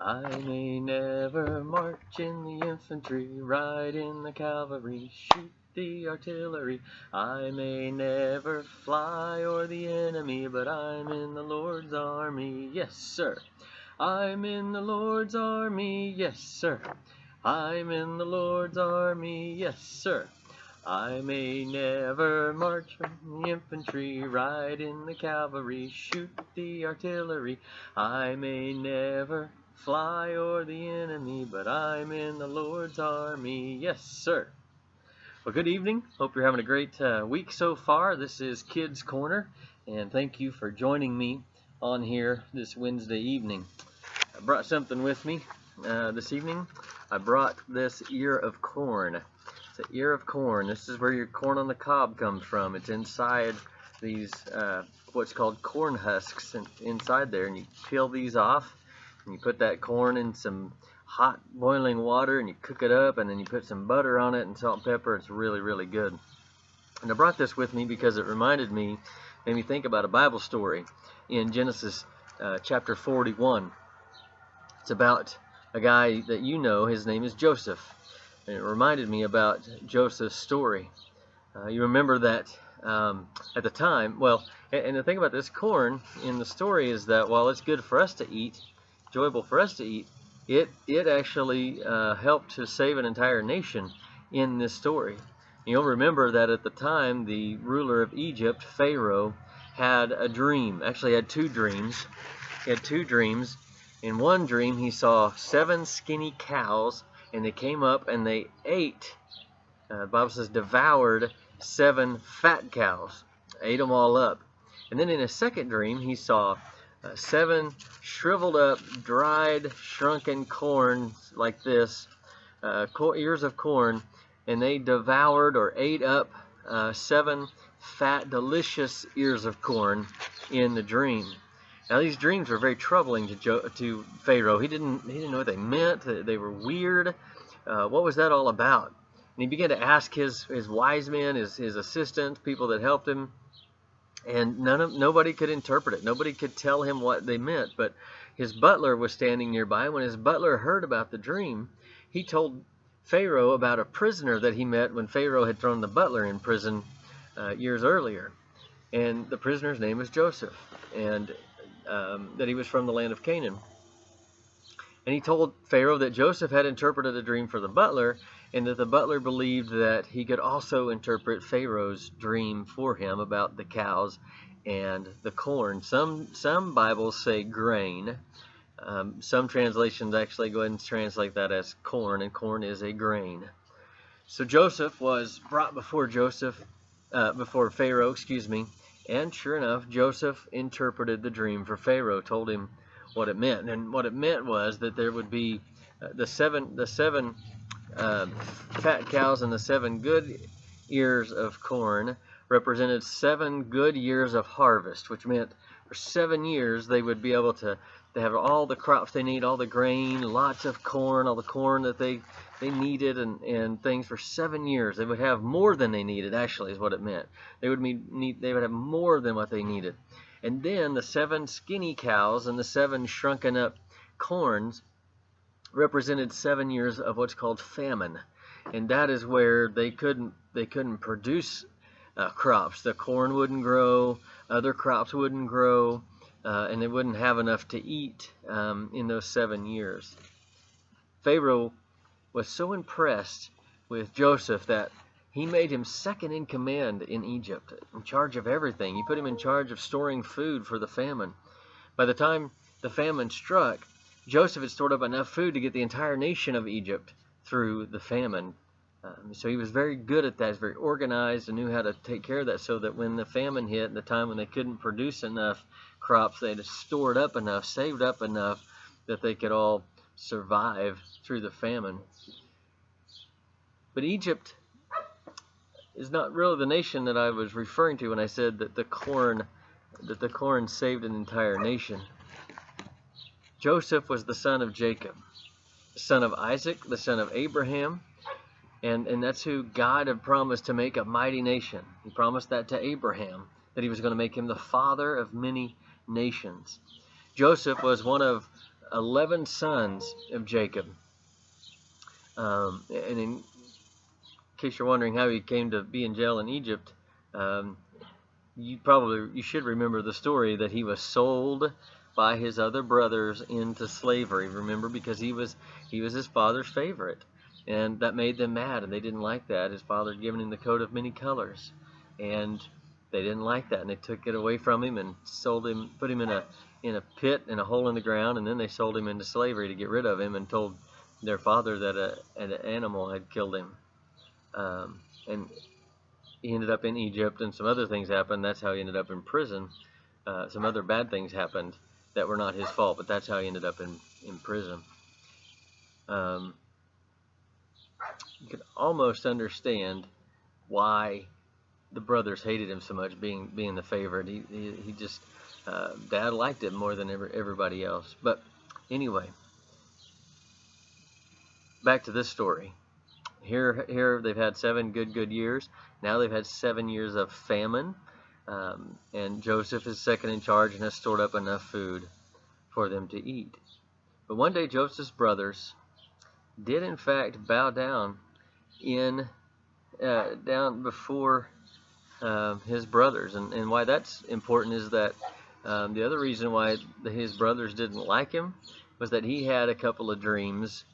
I may never march in the infantry, ride in the cavalry, shoot the artillery. I may never fly o'er the enemy, but I'm in the Lord's army, yes, sir. I'm in the Lord's army, yes, sir. I'm in the Lord's army, yes, sir. I may never march in the infantry, ride in the cavalry, shoot the artillery. I may never fly o'er the enemy, but I'm in the Lord's army, yes, sir. Well, good evening. Hope you're having a great week so far. This is Kids Corner, and thank you for joining me on here this Wednesday evening. I brought something with me this evening. I brought this ear of corn. It's an ear of corn. This is where your corn on the cob comes from. It's inside these what's called corn husks inside there, and you peel these off and you put that corn in some hot boiling water and you cook it up, and then you put some butter on it and salt and pepper. It's really, really good. And I brought this with me because it made me think about a Bible story in Genesis chapter 41. It's about a guy that you know. His name is Joseph. And it reminded me about Joseph's story. You remember that at the time, and the thing about this corn in the story is that while it's good for us to eat, enjoyable for us to eat, it actually helped to save an entire nation in this story. You'll remember that at the time, the ruler of Egypt, Pharaoh, had a dream. Actually, had two dreams. He had two dreams. In one dream, he saw 7 skinny cows, and they came up and they ate, the Bible says, devoured 7 fat cows, ate them all up. And then in a second dream, he saw 7 shriveled up, dried, shrunken corn like this, ears of corn, and they devoured or ate up 7 fat, delicious ears of corn in the dream. Now these dreams were very troubling to Pharaoh. He didn't know what they meant. They were weird. What was that all about? And he began to ask his wise men, his assistants, people that helped him, and nobody could interpret it. Nobody could tell him what they meant. But his butler was standing nearby. When his butler heard about the dream, he told Pharaoh about a prisoner that he met when Pharaoh had thrown the butler in prison years earlier. And the prisoner's name was Joseph, and that he was from the land of Canaan. And he told Pharaoh that Joseph had interpreted a dream for the butler, and that the butler believed that he could also interpret Pharaoh's dream for him about the cows and the corn. Some Bibles say grain. Some translations actually go ahead and translate that as corn, and corn is a grain. So Joseph was brought before Pharaoh, and sure enough, Joseph interpreted the dream for Pharaoh, told him what it meant. And what it meant was that there would be the seven fat cows and the 7 good ears of corn represented 7 good years of harvest, which meant for 7 years they would be able to have all the crops they need, all the grain, lots of corn, all the corn that they needed, and things for 7 years. They would have more than they needed, actually, is what it meant. They would have more than what they needed. And then the 7 skinny cows and the 7 shrunken up corns represented 7 years of what's called famine. And that is where they couldn't produce crops. The corn wouldn't grow, other crops wouldn't grow, and they wouldn't have enough to eat in those 7 years. Pharaoh was so impressed with Joseph that he made him second in command in Egypt, in charge of everything. He put him in charge of storing food for the famine. By the time the famine struck, Joseph had stored up enough food to get the entire nation of Egypt through the famine. So he was very good at that. He was very organized and knew how to take care of that, so that when the famine hit, the time when they couldn't produce enough crops, they had stored up enough, saved up enough that they could all survive through the famine. But Egypt is not really the nation that I was referring to when I said that the corn saved an entire nation. Joseph was the son of Jacob, the son of Isaac, the son of Abraham, and that's who God had promised to make a mighty nation. He promised that to Abraham, that he was going to make him the father of many nations. Joseph was one of 11 sons of Jacob. And in case you're wondering how he came to be in jail in Egypt, you should remember the story that he was sold by his other brothers into slavery. Remember, because he was his father's favorite, and that made them mad, and they didn't like that. His father had given him the coat of many colors, and they didn't like that, and they took it away from him and sold him, put him in a pit in a hole in the ground, and then they sold him into slavery to get rid of him, and told their father that an animal had killed him. And he ended up in Egypt, and some other things happened. That's how he ended up in prison. Some other bad things happened that were not his fault, but that's how he ended up in prison. You can almost understand why the brothers hated him so much, being the favorite. He just Dad liked him more than everybody else. But anyway, back to this story. Here they've had 7 good years. Now they've had 7 years of famine, and Joseph is second in charge and has stored up enough food for them to eat. But one day Joseph's brothers did in fact bow down down before his brothers, and why that's important is that the other reason why his brothers didn't like him was that he had a couple of dreams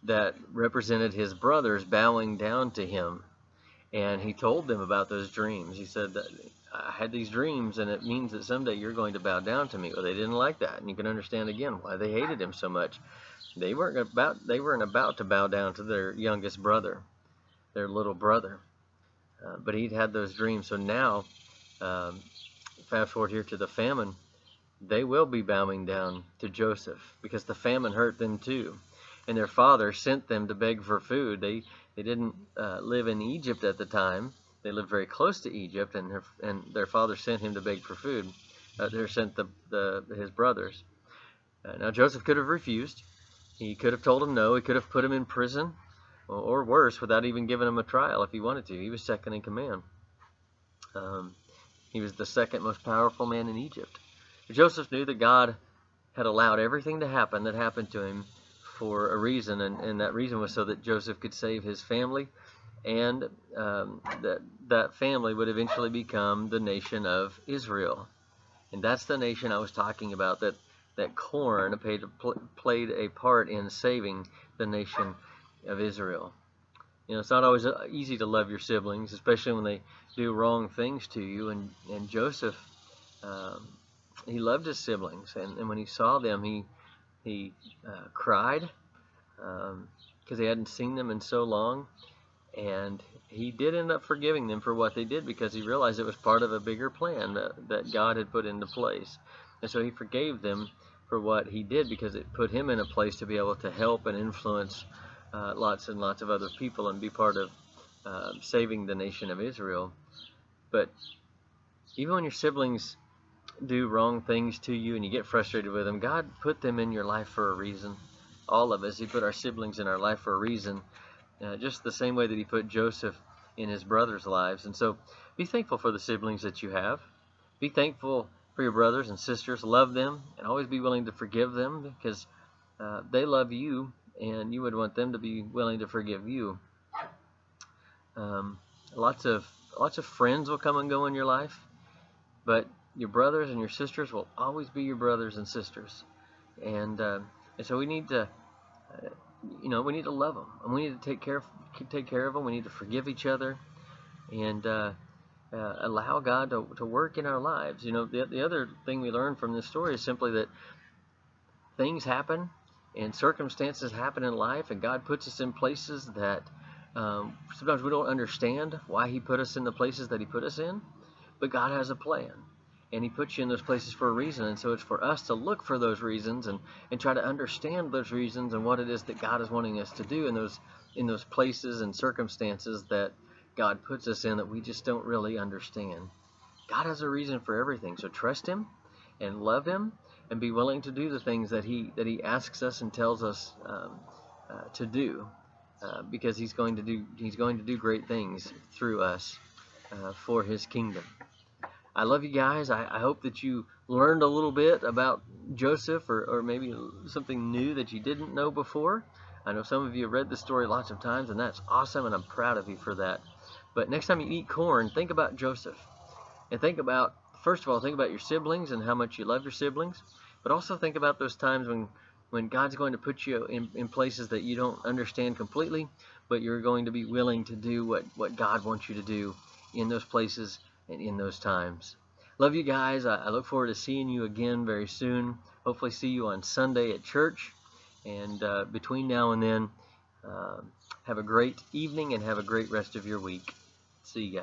that represented his brothers bowing down to him, and he told them about those dreams. He said that I had these dreams, and it means that someday you're going to bow down to me. Well, they didn't like that, and you can understand again why they hated him so much. They weren't about to bow down to their youngest brother, their little brother, but he'd had those dreams. So now, fast forward here to the famine, they will be bowing down to Joseph because the famine hurt them too. And their father sent them to beg for food. They didn't live in Egypt at the time. They lived very close to Egypt, and their father sent him to beg for food. They sent his brothers. Now Joseph could have refused. He could have told him no. He could have put him in prison, or worse, without even giving him a trial if he wanted to. He was second in command. He was the second most powerful man in Egypt. But Joseph knew that God had allowed everything to happen that happened to him for a reason, and that reason was so that Joseph could save his family, and that family would eventually become the nation of Israel. And that's the nation I was talking about, that corn played a part in saving the nation of Israel. You know, it's not always easy to love your siblings, especially when they do wrong things to you, and Joseph, he loved his siblings, and when he saw them, he cried because he hadn't seen them in so long, and he did end up forgiving them for what they did because he realized it was part of a bigger plan that God had put into place. And so he forgave them for what he did because it put him in a place to be able to help and influence lots and lots of other people and be part of saving the nation of Israel. But even when your siblings do wrong things to you and you get frustrated with them, God put them in your life for a reason. All of us, he put our siblings in our life for a reason, just the same way that he put Joseph in his brothers' lives. And so be thankful for the siblings that you have. Be thankful for your brothers and sisters. Love them, and always be willing to forgive them because they love you, and you would want them to be willing to forgive you. Lots of friends will come and go in your life, but your brothers and your sisters will always be your brothers and sisters. And so we need to, we need to love them, and we need to take care of them. We need to forgive each other, and allow God to work in our lives. The other thing we learn from this story is simply that things happen and circumstances happen in life, and God puts us in places that sometimes we don't understand why he put us in the places that he put us in, but God has a plan. And he puts you in those places for a reason, and so it's for us to look for those reasons and try to understand those reasons and what it is that God is wanting us to do in those places and circumstances that God puts us in that we just don't really understand. God has a reason for everything, so trust him and love him and be willing to do the things that he asks us and tells us to do, because he's going to do great things through us for his kingdom. I love you guys. I hope that you learned a little bit about Joseph, or maybe something new that you didn't know before. I know some of you have read the story lots of times, and that's awesome, and I'm proud of you for that. But next time you eat corn, think about Joseph. And think about, first of all, think about your siblings and how much you love your siblings. But also think about those times when God's going to put you in places that you don't understand completely, but you're going to be willing to do what God wants you to do in those places and in those times. Love you guys. I look forward to seeing you again very soon. Hopefully see you on Sunday at church. And between now and then, have a great evening and have a great rest of your week. See ya.